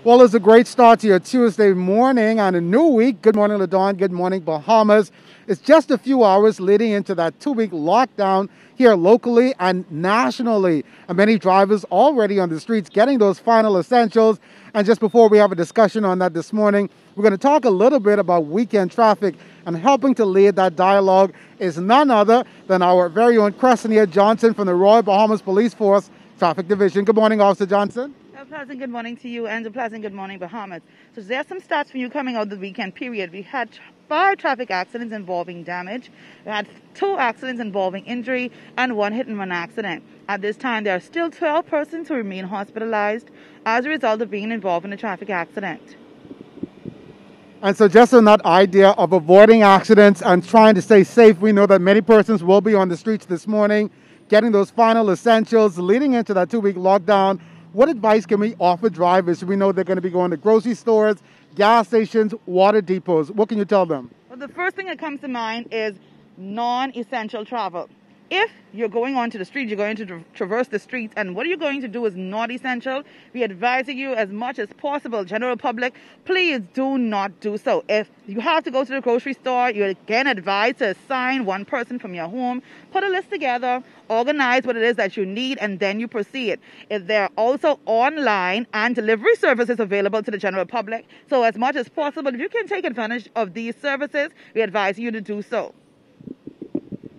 Well, it's a great start to your Tuesday morning on a new week. Good morning, Ladon. Good morning, Bahamas. It's just a few hours leading into that 2-week lockdown here locally and nationally. And many drivers already on the streets getting those final essentials. And just before we have a discussion on that this morning, we're going to talk a little bit about weekend traffic, and helping to lead that dialogue is none other than our very own Crescenia Johnson from the Royal Bahamas Police Force Traffic Division. Good morning, Officer Johnson. A pleasant good morning to you and a pleasant good morning, Bahamas. So there's some stats for you coming out of the weekend period. We had 5 traffic accidents involving damage. We had 2 accidents involving injury and 1 hit-and-run accident. At this time, there are still 12 persons who remain hospitalized as a result of being involved in a traffic accident. And so just on that idea of avoiding accidents and trying to stay safe, we know that many persons will be on the streets this morning getting those final essentials leading into that 2-week lockdown. What advice can we offer drivers? We know they're going to be going to grocery stores, gas stations, water depots. What can you tell them? Well, the first thing that comes to mind is non-essential travel. If you're going onto the street, you're going to traverse the streets, and what you're going to do is not essential, we advise you as much as possible, general public, please do not do so. If you have to go to the grocery store, you're again advised to assign one person from your home, put a list together, organize what it is that you need, and then you proceed. If there are also online and delivery services available to the general public, so as much as possible, if you can take advantage of these services, we advise you to do so.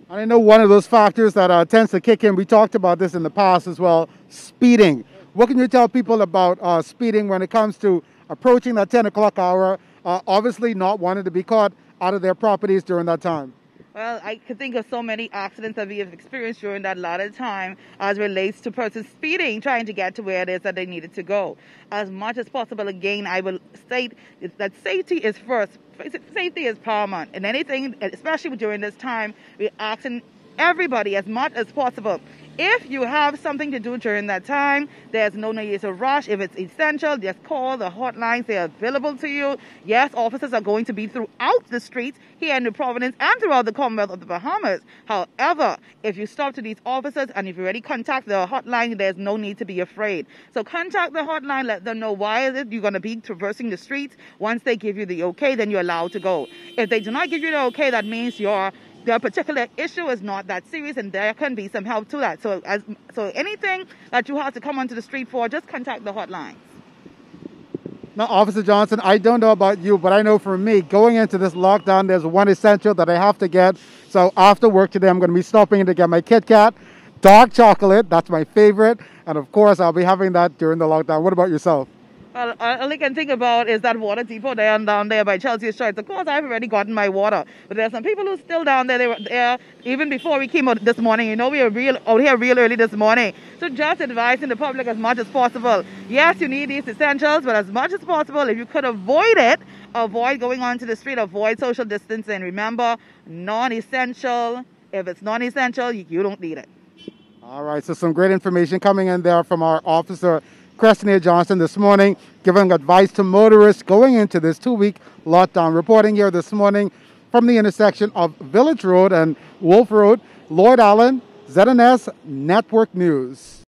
I know one of those factors that tends to kick in, we talked about this in the past as well, speeding. What can you tell people about speeding when it comes to approaching that 10 o'clock hour, obviously not wanting to be caught out of their properties during that time? Well, I could think of so many accidents that we have experienced during that lot of time as relates to persons speeding, trying to get to where it is that they needed to go. As much as possible, again, I will state that safety is first. Safety is paramount. And anything, especially during this time, we're asking everybody as much as possible. If you have something to do during that time, there's no need to rush. If it's essential, just call the hotlines. They are available to you. Yes, officers are going to be throughout the streets here in New Providence and throughout the Commonwealth of the Bahamas. However, if you stop to these officers and if you already contact the hotline, there's no need to be afraid. So contact the hotline, let them know why is it you're going to be traversing the streets. Once they give you the okay, then you're allowed to go. If they do not give you the okay, that means their particular issue is not that serious, and there can be some help to that. So anything that you have to come onto the street for, just contact the hotline. Now, Officer Johnson, I don't know about you, but I know for me, going into this lockdown, there's one essential that I have to get. So after work today, I'm going to be stopping in to get my Kit Kat, dark chocolate. That's my favorite. And of course, I'll be having that during the lockdown. What about yourself? Well, all I can think about is that water depot down there by Chelsea's Choice. Of course, I've already gotten my water, but there are some people who still down there. They were there even before we came out this morning. You know, we were out here real early this morning. So just advising the public as much as possible. Yes, you need these essentials, but as much as possible, if you could avoid it, avoid going onto the street, avoid social distancing. Remember, non-essential. If it's non-essential, you don't need it. All right, so some great information coming in there from our officer, Crescenia Johnson, this morning, giving advice to motorists going into this 2-week lockdown. Reporting here this morning from the intersection of Village Road and Wolf Road, Lloyd Allen, ZNS Network News.